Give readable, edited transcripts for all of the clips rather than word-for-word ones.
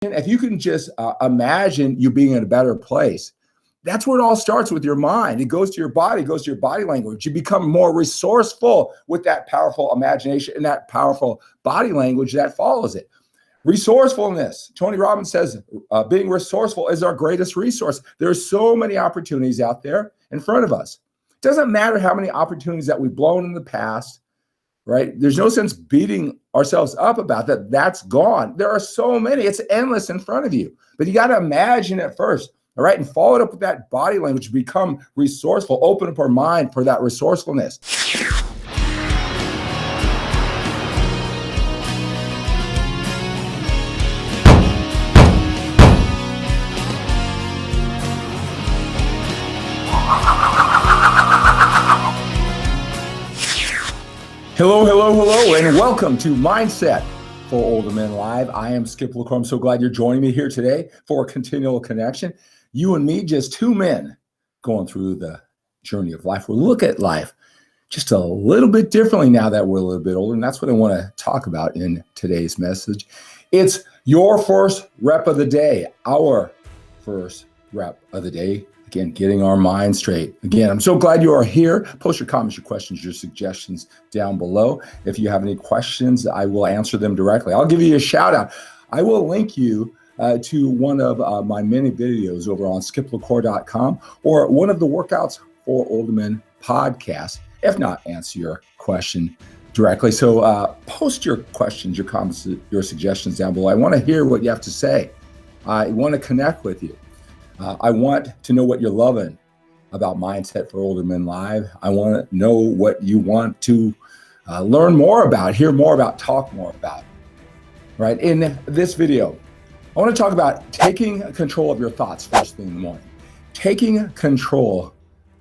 if you can just imagine you being in a better place, that's where it all starts, with your mind. It goes to your body, it goes to your body language. You become more resourceful with that powerful imagination and that powerful body language that follows it. Resourcefulness. Tony Robbins says being resourceful is our greatest resource. There's so many opportunities out there in front of us. It doesn't matter how many opportunities that we've blown in the past, right? There's no sense beating ourselves up about that. That's gone. There are so many. It's endless in front of you. But you got to imagine it first, all right? And follow it up with that body language. Become resourceful. Open up our mind for that resourcefulness. Hello, and welcome to Mindset for Older Men Live. I am 𝗧𝗔𝗄. I'm so glad you're joining me here today for a continual connection. You and me, just two men going through the journey of life. We'll look at life just a little bit differently now that we're a little bit older, and that's what I want to talk about in today's message. It's your first rep of the day, our first rep of the day. Again, getting our mind straight. Again, I'm so glad you are here. Post your comments, your questions, your suggestions down below. If you have any questions, I will answer them directly. I'll give you a shout out. I will link you to one of my many videos over on 𝗬𝗲𝗄𝗏.com or one of the Workouts for Older Men podcasts. If not, answer your question directly. So post your questions, your comments, your suggestions down below. I want to hear what you have to say. I want to connect with you. I want to know what you're loving about Mindset for Older Men Live. I want to know what you want to learn more about, hear more about, talk more about. Right? In this video, I want to talk about taking control of your thoughts first thing in the morning. Taking control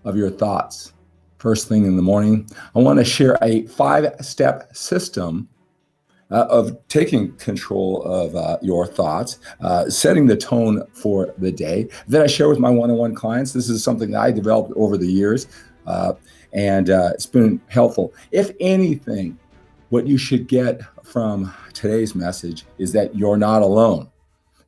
of your thoughts first thing in the morning. I want to share a 5-step system of taking control of your thoughts, setting the tone for the day that I share with my one-on-one clients. This is something that I developed over the years, and it's been helpful. If anything, what you should get from today's message is that you're not alone.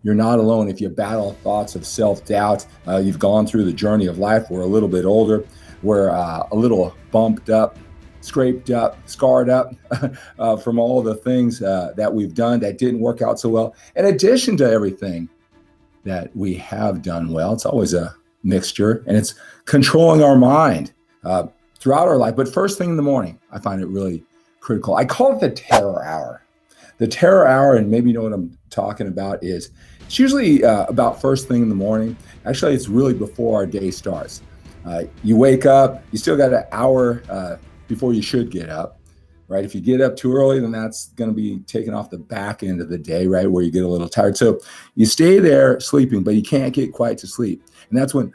You're not alone if you battle thoughts of self-doubt. You've gone through the journey of life. We're a little bit older. We're a little bumped up, scraped up, scarred up from all the things that we've done that didn't work out so well. In addition to everything that we have done well, it's always a mixture, and it's controlling our mind throughout our life. But first thing in the morning, I find it really critical. I call it the terror hour. The terror hour, and maybe you know what I'm talking about, is it's usually about first thing in the morning. Actually, it's really before our day starts. You wake up, you still got an hour before you should get up, right? If you get up too early, then that's going to be taken off the back end of the day, right? Where you get a little tired. So you stay there sleeping, but you can't get quite to sleep. And that's when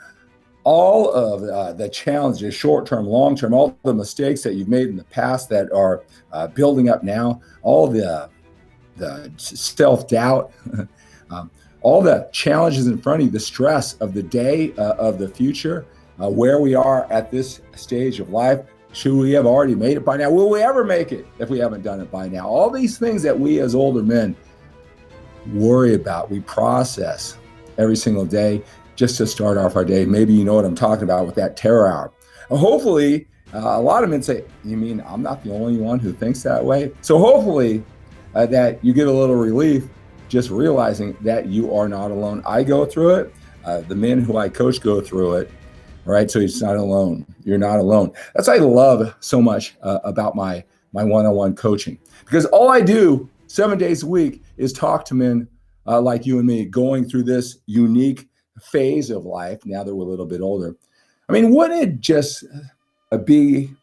all of the challenges, short-term, long-term, all the mistakes that you've made in the past that are building up now, all the self-doubt, all the challenges in front of you, the stress of the day, of the future, where we are at this stage of life. Should we have already made it by now? Will we ever make it if we haven't done it by now? All these things that we as older men worry about, we process every single day just to start off our day. Maybe you know what I'm talking about with that terror hour. Hopefully, a lot of men say, you mean I'm not the only one who thinks that way? So hopefully that you get a little relief just realizing that you are not alone. I go through it. The men who I coach go through it. Right, so it's not alone. You're not alone. That's what I love so much about my one-on-one coaching, because all I do 7 days a week is talk to men like you and me going through this unique phase of life. Now that we're a little bit older, I mean, wouldn't it just be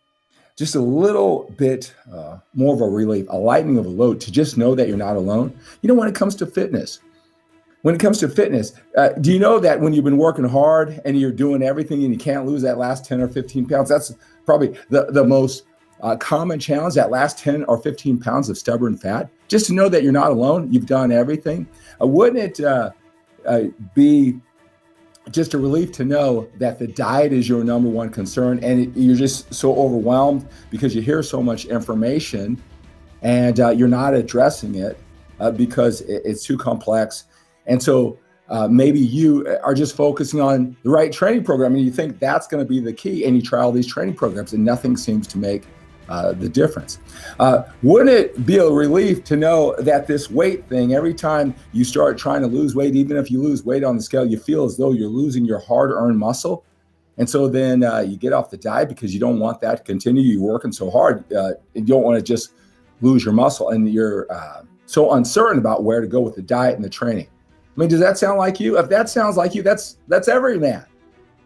just a little bit more of a relief, a lightening of a load to just know that you're not alone? You know, when it comes to fitness. When it comes to fitness, do you know that when you've been working hard and you're doing everything and you can't lose that last 10 or 15 pounds, that's probably the most common challenge, that last 10 or 15 pounds of stubborn fat? Just to know that you're not alone, you've done everything. Wouldn't it be just a relief to know that the diet is your number one concern, and you're just so overwhelmed because you hear so much information and you're not addressing it because it's too complex. And so maybe you are just focusing on the right training program and you think that's going to be the key, and you try all these training programs and nothing seems to make the difference. Wouldn't it be a relief to know that this weight thing, every time you start trying to lose weight, even if you lose weight on the scale, you feel as though you're losing your hard-earned muscle? And so then you get off the diet because you don't want that to continue. You're working so hard, you don't want to just lose your muscle, and you're so uncertain about where to go with the diet and the training. I mean, does that sound like you? If that sounds like you, that's every man.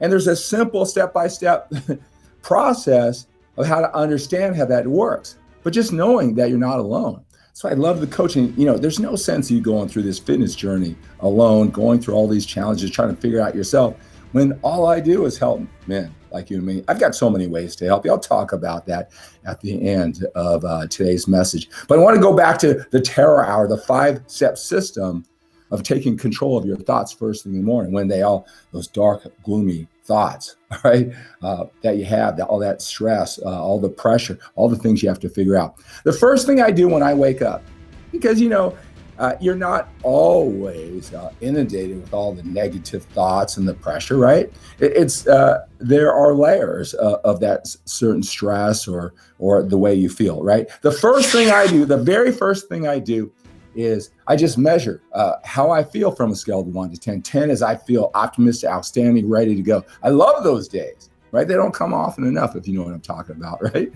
And there's a simple step-by-step process of how to understand how that works, but just knowing that you're not alone. So I love the coaching. There's no sense you going through this fitness journey alone, going through all these challenges, trying to figure out yourself, when all I do is help men like you and me. I've got so many ways to help you. I'll talk about that at the end of today's message. But I want to go back to the terror hour, the 5-step system of taking control of your thoughts first thing in the morning, when those dark, gloomy thoughts, right, that you have, all that stress, all the pressure, all the things you have to figure out. The first thing I do when I wake up, because you're not always inundated with all the negative thoughts and the pressure, right? There are layers of that certain stress or the way you feel, right? The very first thing I do is I just measure how I feel from a scale of 1 to 10. 10 is I feel optimistic, outstanding, ready to go. I love those days, right? They don't come often enough, if you know what I'm talking about, right?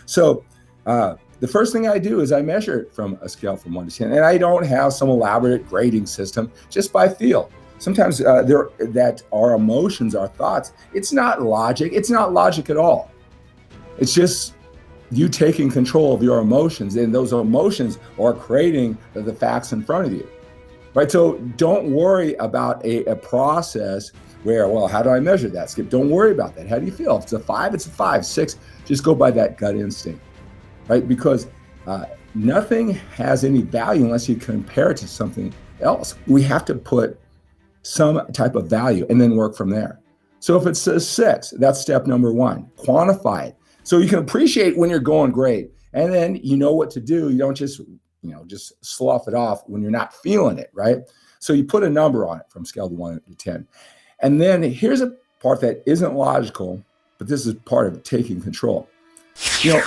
So the first thing I do is I measure it from a scale from 1 to 10. And I don't have some elaborate grading system, just by feel. Sometimes that our emotions, our thoughts, it's not logic. It's not logic at all. It's just you taking control of your emotions, and those emotions are creating the facts in front of you, right? So don't worry about a process where, well, how do I measure that, Skip? Don't worry about that. How do you feel? If it's a 5, it's a 5. 6, just go by that gut instinct, right? Because nothing has any value unless you compare it to something else. We have to put some type of value and then work from there. So if it's a 6, that's step number 1. Quantify it. So you can appreciate when you're going great, and then you know what to do. You don't just slough it off when you're not feeling it, right? So you put a number on it from scale of 1 to 10. And then here's a part that isn't logical, but this is part of taking control. You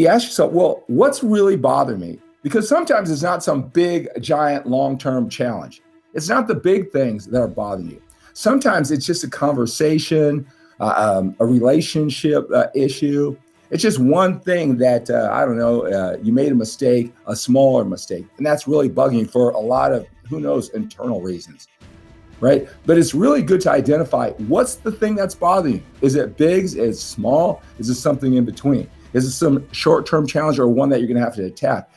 ask yourself, well, what's really bothering me? Because sometimes it's not some big, giant, long-term challenge. It's not the big things that are bothering you. Sometimes it's just a conversation, a relationship issue. It's just one thing that, you made a mistake, a smaller mistake, and that's really bugging you for a lot of, who knows, internal reasons, right? But it's really good to identify what's the thing that's bothering you. Is it big? Is it small? Is it something in between? Is it some short-term challenge or one that you're gonna have to attack?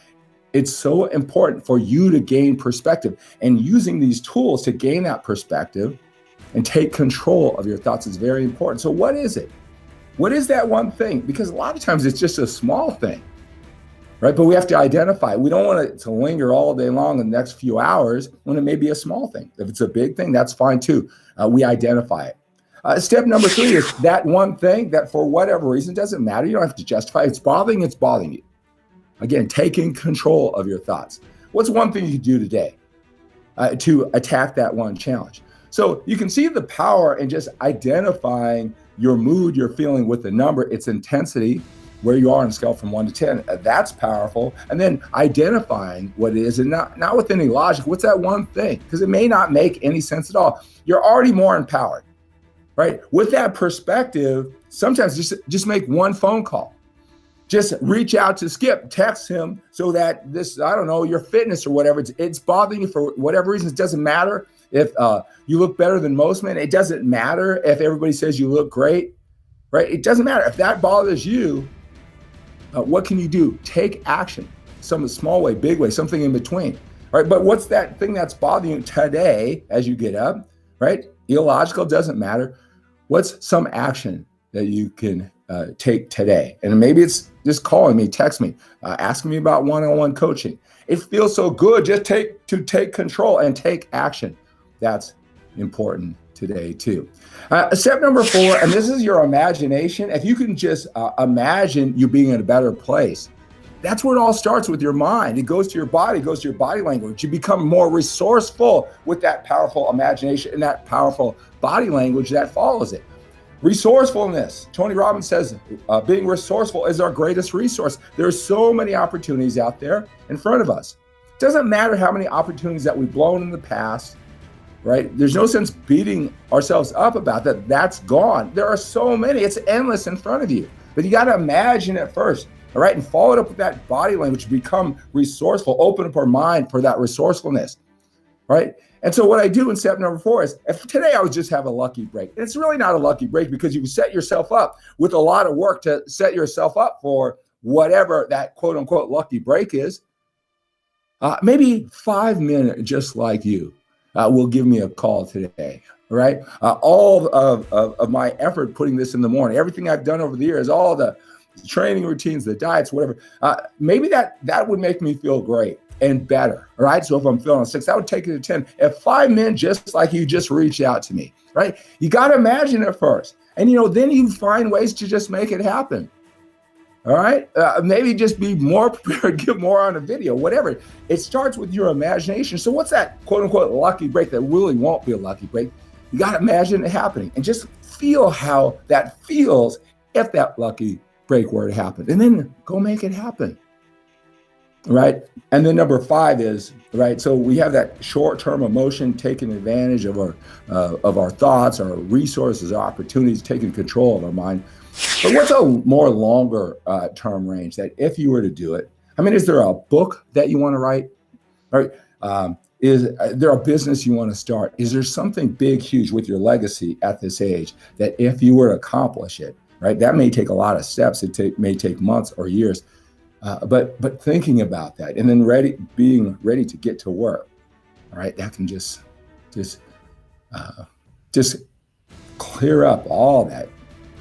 It's so important for you to gain perspective, and using these tools to gain that perspective and take control of your thoughts is very important. So what is it? What is that one thing? Because a lot of times it's just a small thing, right? But we have to identify. We don't want it to linger all day long in the next few hours when it may be a small thing. If it's a big thing, that's fine too. We identify it. Step number 3 is that one thing that for whatever reason, doesn't matter. You don't have to justify it. It's bothering you. Again, taking control of your thoughts. What's one thing you can do today to attack that one challenge? So you can see the power in just identifying your mood, your feeling with the number, its intensity, where you are on a scale from 1 to 10. That's powerful. And then identifying what it is, and not with any logic. What's that one thing? Because it may not make any sense at all. You're already more empowered, right? With that perspective, sometimes just make one phone call. Just reach out to Skip, text him so that your fitness or whatever, it's bothering you for whatever reason. It doesn't matter if you look better than most men. It doesn't matter if everybody says you look great, right? It doesn't matter. If that bothers you, what can you do? Take action. Some small way, big way, something in between, right? But what's that thing that's bothering you today as you get up, right? Illogical, doesn't matter. What's some action that you can take today? And maybe it's just calling me, text me, asking me about one-on-one coaching. It feels so good just to take control and take action. That's important today too. Step number 4, and this is your imagination. If you can just imagine you being in a better place, That's where it all starts, with your mind. It goes to your body, it goes to your body language. You become more resourceful with that powerful imagination and that powerful body language that follows it. Resourcefulness. Tony Robbins says being resourceful is our greatest resource. There's so many opportunities out there in front of us. It doesn't matter how many opportunities that we've blown in the past, right? There's no sense beating ourselves up about that. That's gone. There are so many. It's endless in front of you. But you got to imagine it first. All right, and follow it up with that body language, become resourceful, open up our mind for that resourcefulness, right? And so what I do in step number 4 is, if today I would just have a lucky break. It's really not a lucky break, because you set yourself up with a lot of work to set yourself up for whatever that quote unquote lucky break is. Maybe 5 minutes just like you will give me a call today, right? All of my effort putting this in the morning, everything I've done over the years, all the training routines, the diets, whatever, maybe that would make me feel great and better. All right. So if I'm feeling 6, that would take it to 10. If 5 men just like you just reached out to me, right? You got to imagine it first. And, then you find ways to just make it happen. All right. Maybe just be more prepared, get more on a video, whatever. It starts with your imagination. So what's that quote unquote lucky break that really won't be a lucky break? You got to imagine it happening and just feel how that feels if that lucky break were to happen, and then go make it happen. Right. And then number 5 is, right, so we have that short-term emotion, taking advantage of our thoughts, our resources, our opportunities, taking control of our mind. But what's a more longer term range that if you were to do it, is there a book that you want to write? Right? Is there a business you want to start? Is there something big, huge with your legacy at this age that if you were to accomplish it, right, that may take a lot of steps. It may take months or years. But thinking about that and then being ready to get to work, all right, that can just clear up all that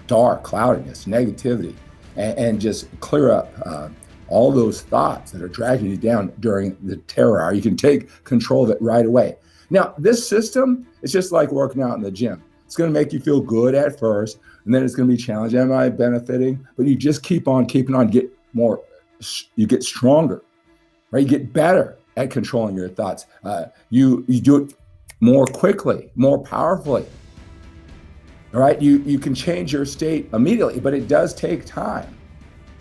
dark cloudiness, negativity, and just clear up all those thoughts that are dragging you down during the terror hour. You can take control of it right away. Now, this system is just like working out in the gym. It's going to make you feel good at first, and then it's going to be challenging. Am I benefiting? But you just keep on keeping on, get more. You get stronger, right? You get better at controlling your thoughts. You do it more quickly, more powerfully. All right, you can change your state immediately, but it does take time,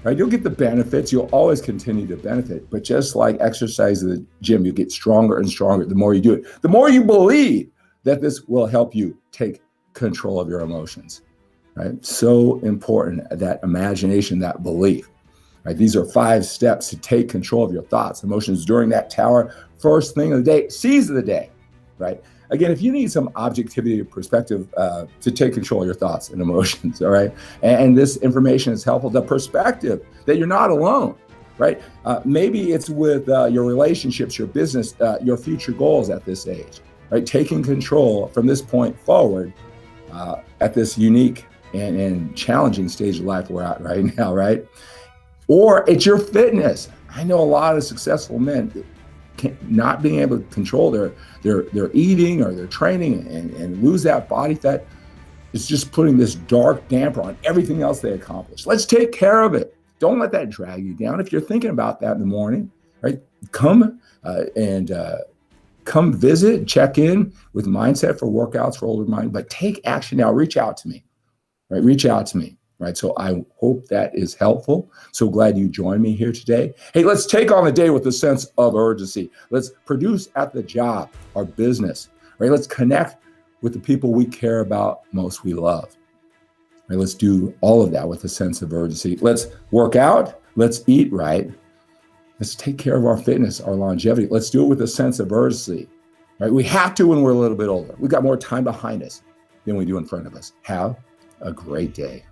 right? You'll get the benefits. You'll always continue to benefit, but just like exercise in the gym, you get stronger and stronger the more you do it. The more you believe that this will help you take control of your emotions, right? So important, that imagination, that belief. Right, these are 5 steps to take control of your thoughts, emotions during that tower. First thing of the day, seize the day, right? Again, if you need some objectivity or perspective to take control of your thoughts and emotions, all right? And this information is helpful. The perspective that you're not alone, right? Maybe it's with your relationships, your business, your future goals at this age, right? Taking control from this point forward at this unique and challenging stage of life we're at right now, right? Or it's your fitness. I know a lot of successful men not being able to control their eating or their training and lose that body fat. It's just putting this dark damper on everything else they accomplish. Let's take care of it. Don't let that drag you down. If you're thinking about that in the morning, right? Come visit, check in with Mindset for Workouts for Older Mind, but take action now. Reach out to me, right? Reach out to me. Right. So I hope that is helpful. So glad you joined me here today. Hey, let's take on the day with a sense of urgency. Let's produce at the job, our business, right? Let's connect with the people we care about most, we love. Right? Let's do all of that with a sense of urgency. Let's work out. Let's eat right. Let's take care of our fitness, our longevity. Let's do it with a sense of urgency. Right? We have to when we're a little bit older. We've got more time behind us than we do in front of us. Have a great day.